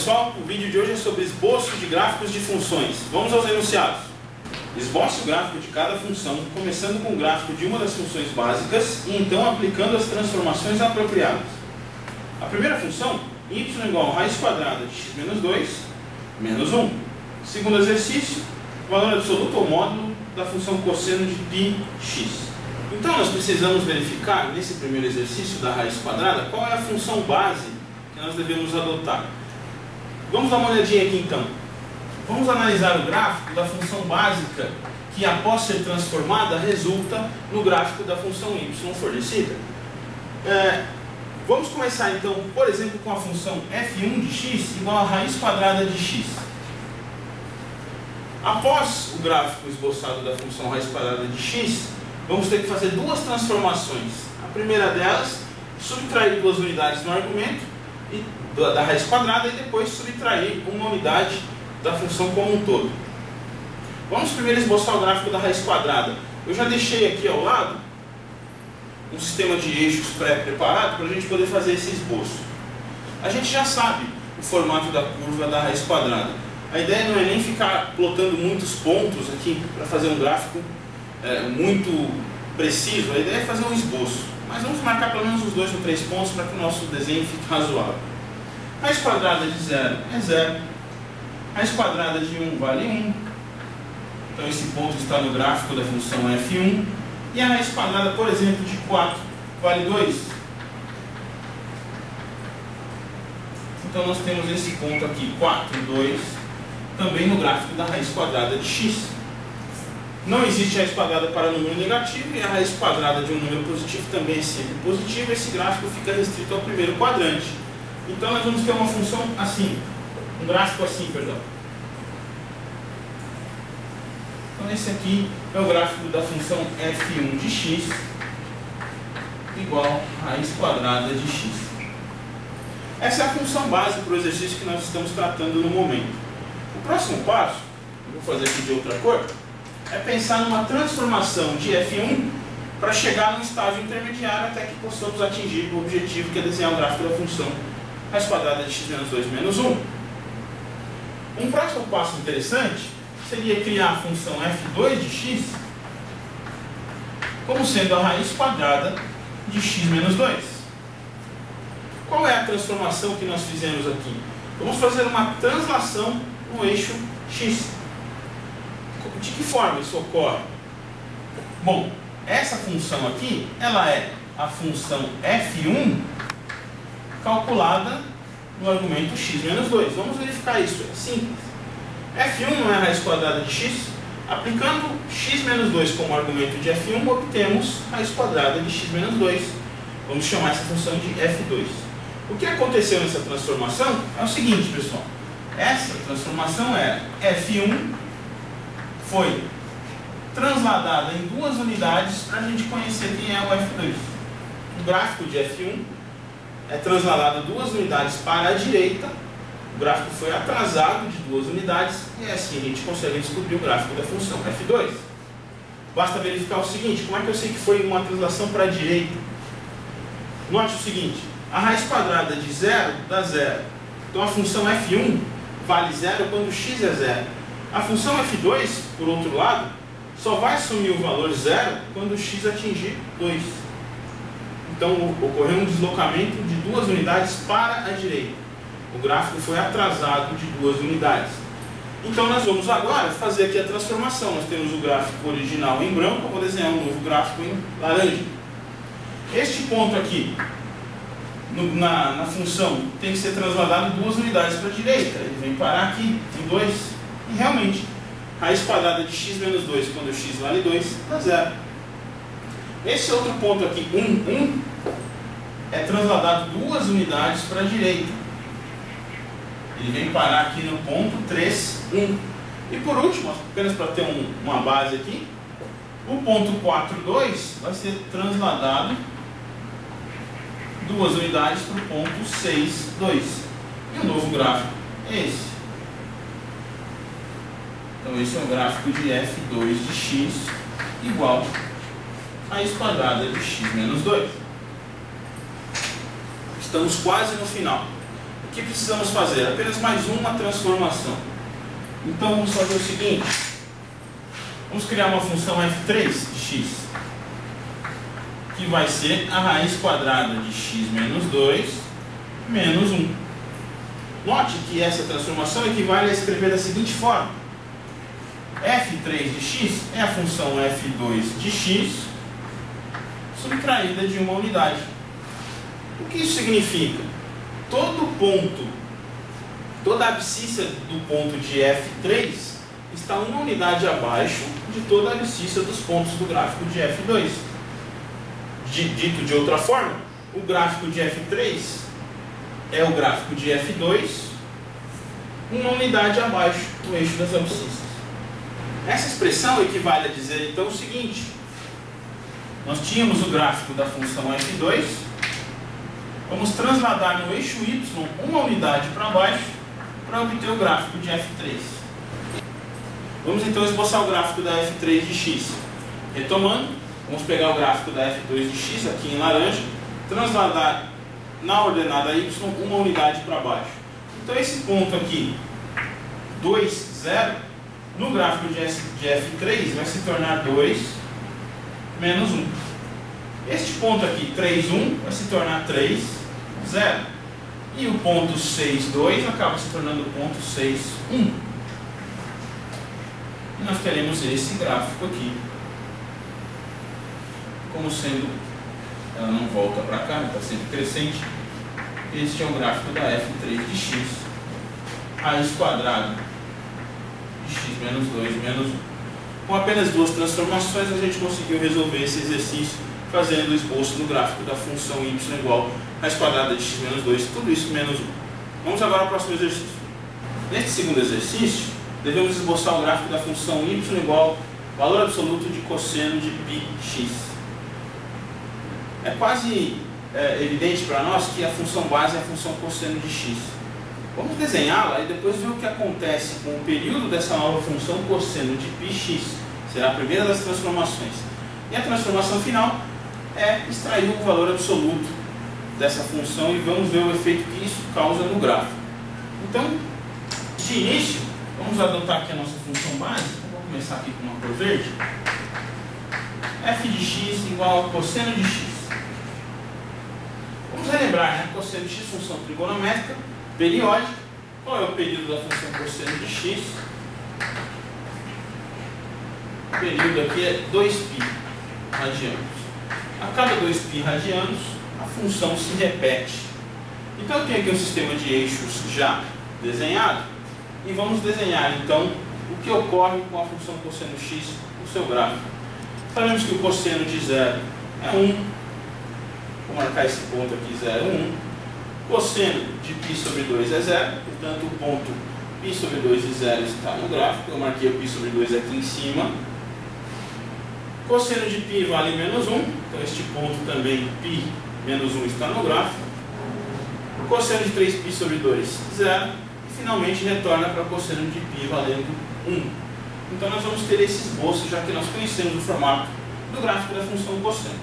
pessoal, o vídeo de hoje é sobre esboço de gráficos de funções. Vamos aos enunciados. Esboce o gráfico de cada função, começando com o gráfico de uma das funções básicas e então aplicando as transformações apropriadas. A primeira função, y igual a raiz quadrada de x menos 2, menos 1. Segundo exercício, valor absoluto ou módulo da função cosseno de πx. Então nós precisamos verificar, nesse primeiro exercício da raiz quadrada, qual é a função base que nós devemos adotar. Vamos dar uma olhadinha aqui então. Vamos analisar o gráfico da função básica que, após ser transformada, resulta no gráfico da função y fornecida. Vamos começar então, por exemplo, com a função f1 de x igual a raiz quadrada de x. Após o gráfico esboçado da função raiz quadrada de x, vamos ter que fazer duas transformações. A primeira delas, subtrair duas unidades no argumento da raiz quadrada e depois subtrair uma unidade da função como um todo. Vamos primeiro esboçar o gráfico da raiz quadrada. Eu já deixei aqui ao lado um sistema de eixos pré-preparado para a gente poder fazer esse esboço. A gente já sabe o formato da curva da raiz quadrada. A ideia não é nem ficar plotando muitos pontos aqui para fazer um gráfico muito preciso. A ideia é fazer um esboço. Mas vamos marcar pelo menos os 2 ou 3 pontos para que o nosso desenho fique razoável. Raiz quadrada de 0 é 0. Raiz quadrada de 1 vale 1. Então esse ponto está no gráfico da função f1. E a raiz quadrada, por exemplo, de 4 vale 2. Então nós temos esse ponto aqui, 4, 2, também no gráfico da raiz quadrada de x. Não existe raiz quadrada para número negativo e a raiz quadrada de um número positivo também é sempre positiva. Esse gráfico fica restrito ao primeiro quadrante. Então nós vamos ter uma função assim, um gráfico assim, perdão. Então esse aqui é o gráfico da função f1 de x igual a raiz quadrada de x. Essa é a função base para o exercício que nós estamos tratando no momento. O próximo passo, vou fazer aqui de outra cor, é pensar numa transformação de f1 para chegar num estágio intermediário até que possamos atingir o objetivo que é desenhar o gráfico da função raiz quadrada de x menos 2 menos 1. Um próximo passo interessante seria criar a função f2 de x como sendo a raiz quadrada de x menos 2. Qual é a transformação que nós fizemos aqui? Vamos fazer uma translação no eixo x. De que forma isso ocorre? Bom, essa função aqui, ela é a função f1 calculada no argumento x menos 2. Vamos verificar isso, é simples. f1 não é a raiz quadrada de x. Aplicando x menos 2 como argumento de f1, obtemos a raiz quadrada de x menos 2. Vamos chamar essa função de f2. O que aconteceu nessa transformação é o seguinte, pessoal. Essa transformação era f1 foi transladada em duas unidades para a gente conhecer quem é o f2. O gráfico de f1 é transladado 2 unidades para a direita. O gráfico foi atrasado de 2 unidades e assim a gente consegue descobrir o gráfico da função f2. Basta verificar o seguinte: como é que eu sei que foi uma translação para a direita? Note o seguinte: a raiz quadrada de 0 dá 0. Então a função f1 vale 0 quando x é 0. A função f2, por outro lado, só vai assumir o valor 0 quando x atingir 2. Então ocorreu um deslocamento de 2 unidades para a direita. O gráfico foi atrasado de 2 unidades. Então nós vamos agora fazer aqui a transformação. Nós temos o gráfico original em branco, eu vou desenhar um novo gráfico em laranja. Este ponto aqui, na função, tem que ser transladado 2 unidades para a direita. Ele vem parar aqui em 2. E realmente, raiz quadrada de x menos 2, quando x vale 2, dá 0. Esse outro ponto aqui, 1, é transladado 2 unidades para a direita. Ele vem parar aqui no ponto 3, 1. E por último, apenas para ter uma base aqui, o ponto 4, 2 vai ser transladado 2 unidades para o ponto 6, 2. E o novo gráfico é esse. Então esse é o gráfico de f2 de x igual a raiz quadrada de x menos 2. Estamos quase no final. O que precisamos fazer? Apenas mais uma transformação. Então vamos fazer o seguinte. Vamos criar uma função f3 de x, que vai ser a raiz quadrada de x menos 2 menos 1. Note que essa transformação equivale a escrever da seguinte forma. f3 de x é a função f2 de x subtraída de uma unidade. O que isso significa? Todo ponto, toda a abscissa do ponto de f3 está uma unidade abaixo de toda a abscissa dos pontos do gráfico de f2. Dito de outra forma, o gráfico de f3 é o gráfico de f2 uma unidade abaixo do eixo das abscissas. Essa expressão equivale a dizer então o seguinte: nós tínhamos o gráfico da função f2, vamos trasladar no eixo y uma unidade para baixo para obter o gráfico de f3. Vamos então esboçar o gráfico da f3 de x. Retomando, vamos pegar o gráfico da f2 de x aqui em laranja, trasladar na ordenada y uma unidade para baixo. Então esse ponto aqui, 2, 0, no gráfico de f3 vai se tornar 2 menos 1. Este ponto aqui, 3, 1, vai se tornar 3, 0. E o ponto 6, 2 acaba se tornando o ponto 6, 1. E nós teremos esse gráfico aqui. Como sendo, ela não volta para cá, está sempre crescente. Este é o gráfico da f3 de x. Raiz quadrada de x menos 2 menos 1. Com apenas duas transformações a gente conseguiu resolver esse exercício fazendo o esboço do gráfico da função y igual a raiz quadrada de x menos 2, tudo isso menos 1. Vamos agora ao próximo exercício. Neste segundo exercício, devemos esboçar o gráfico da função y igual ao valor absoluto de cosseno de πx. É quase evidente para nós que a função base é a função cosseno de x. Vamos desenhá-la e depois ver o que acontece com o período dessa nova função cosseno de πx. Será a primeira das transformações. E a transformação final é extrair o valor absoluto dessa função e vamos ver o efeito que isso causa no gráfico. Então, de início, vamos adotar aqui a nossa função base. Vou começar aqui com uma cor verde. f de x igual a cosseno de x. Vamos relembrar, né? Cosseno de x, função trigonométrica, periódica. Qual é o período da função cosseno de x? O período aqui é 2π radianos. A cada 2π radianos, a função se repete. Então eu tenho aqui um sistema de eixos já desenhado e vamos desenhar então o que ocorre com a função cosseno x no seu gráfico. Sabemos que o cosseno de 0 é 1. Vou marcar esse ponto aqui, 0, 1. Cosseno de π sobre 2 é 0, portanto o ponto π sobre 2 e 0 está no gráfico. Eu marquei o π sobre 2 aqui em cima. Cosseno de π vale menos 1, então este ponto também, π menos 1, está no gráfico. Cosseno de 3π sobre 2, 0. E finalmente retorna para o cosseno de π valendo 1. Então nós vamos ter esse esboço, já que nós conhecemos o formato do gráfico da função cosseno.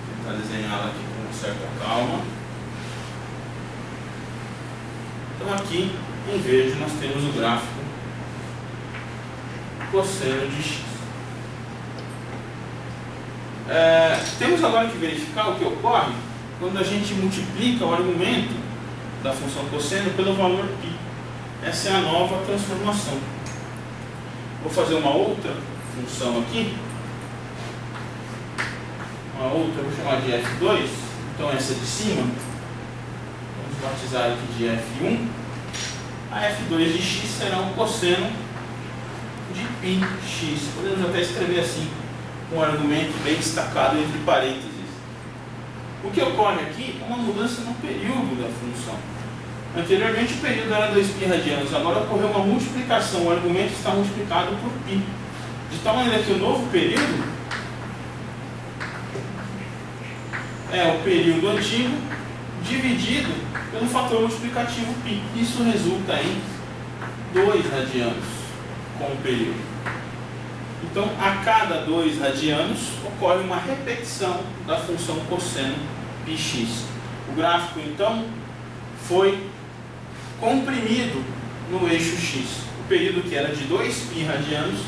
Vou tentar desenhá-la aqui com certa calma. Então aqui, em verde, nós temos o gráfico cosseno de x. Temos agora que verificar o que ocorre quando a gente multiplica o argumento da função cosseno pelo valor π. Essa é a nova transformação. Vou fazer uma outra função aqui. Uma outra, vou chamar de f2. Então essa de cima, vamos batizar aqui de f1. A f2 de x será um cosseno de πx. Podemos até escrever assim, com um argumento bem destacado entre parênteses. O que ocorre aqui é uma mudança no período da função. Anteriormente o período era 2π radianos, agora ocorreu uma multiplicação, o argumento está multiplicado por π. De tal maneira que o novo período é o período antigo dividido pelo fator multiplicativo π. Isso resulta em 2 radianos com o período. Então, a cada 2 radianos, ocorre uma repetição da função cosseno πx. O gráfico, então, foi comprimido no eixo x. O período que era de 2π radianos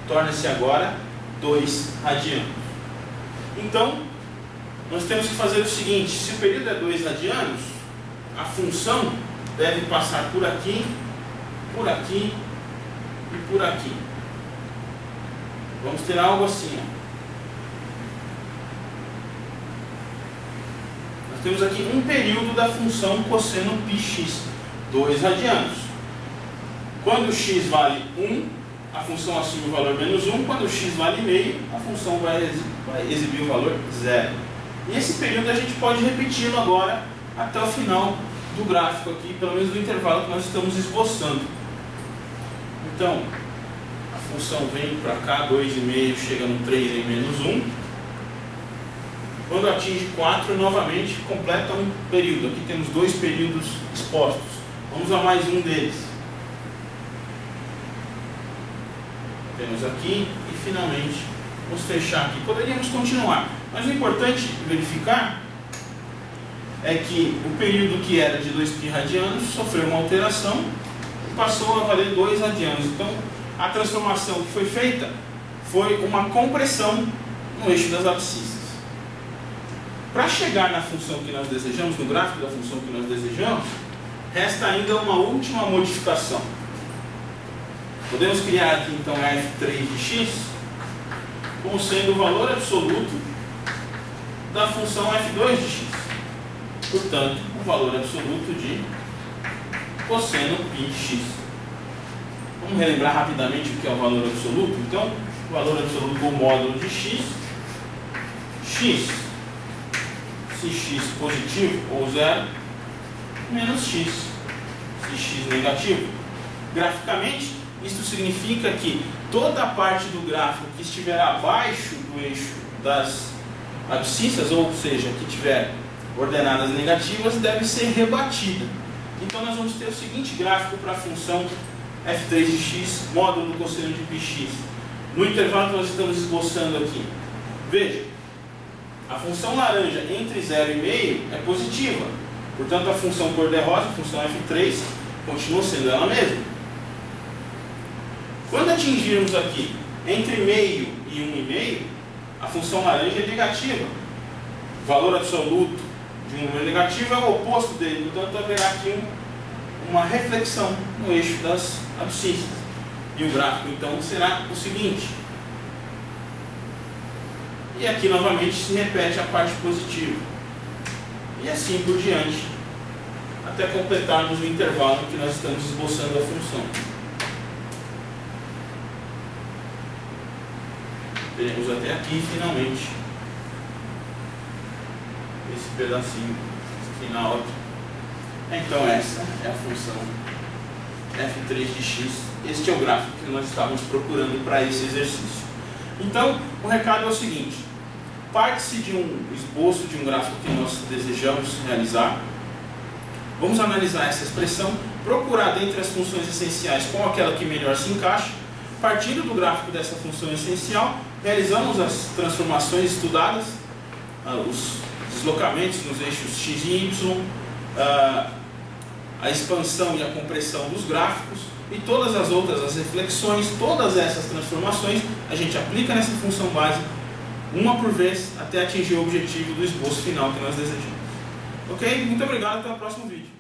torna-se agora 2 radianos. Então, nós temos que fazer o seguinte: se o período é 2 radianos, a função deve passar por aqui e por aqui. Vamos ter algo assim, ó. Nós temos aqui um período da função cosseno πx, 2 radianos. Quando x vale 1, a função assume o valor menos 1. Quando x vale meio, a função vai exibir o valor 0. E esse período a gente pode repeti-lo agora até o final do gráfico aqui, pelo menos do intervalo que nós estamos esboçando. Então, a função vem para cá, 2,5, chega no 3 em menos 1. Quando atinge 4, novamente completa um período. Aqui temos 2 períodos expostos. Vamos a mais um deles. Temos aqui e finalmente vamos fechar aqui. Poderíamos continuar, mas o importante verificar é que o período que era de 2π radianos sofreu uma alteração e passou a valer 2 radianos. Então, a transformação que foi feita foi uma compressão no eixo das abscissas. Para chegar na função que nós desejamos, no gráfico da função que nós desejamos, resta ainda uma última modificação. Podemos criar aqui então f3 de x como sendo o valor absoluto da função f2 de x. Portanto, o valor absoluto de cosseno π de x. Vamos relembrar rapidamente o que é o valor absoluto. Então, o valor absoluto ou módulo de x, se x positivo ou 0, menos x, se x negativo. Graficamente, isso significa que toda a parte do gráfico que estiver abaixo do eixo das abscissas, ou seja, que tiver ordenadas negativas, deve ser rebatida. Então nós vamos ter o seguinte gráfico para a função f3 de x, módulo do cosseno de πx. No intervalo que nós estamos esboçando aqui, veja, a função laranja entre 0 e meio é positiva. Portanto, a função cor-de-rosa, a função f3, continua sendo ela mesma. Quando atingirmos aqui entre meio e 1,5, a função laranja é negativa. O valor absoluto de um número negativo é o oposto dele, portanto haverá aqui uma reflexão no eixo das abscissas. E o gráfico então será o seguinte. E aqui novamente se repete a parte positiva. E assim por diante, até completarmos o intervalo em que nós estamos esboçando a função. Teremos até aqui finalmente esse pedacinho final aqui. Então essa é a função f3 de x. Este é o gráfico que nós estávamos procurando para esse exercício. Então o recado é o seguinte: parte-se de um esboço de um gráfico que nós desejamos realizar. Vamos analisar essa expressão, procurar dentre as funções essenciais qual aquela que melhor se encaixa. Partindo do gráfico dessa função essencial, realizamos as transformações estudadas, os deslocamentos nos eixos x e y, a expansão e a compressão dos gráficos e todas as outras, as reflexões, todas essas transformações a gente aplica nessa função base, uma por vez, até atingir o objetivo do esboço final que nós desejamos. Ok? Muito obrigado, até o próximo vídeo.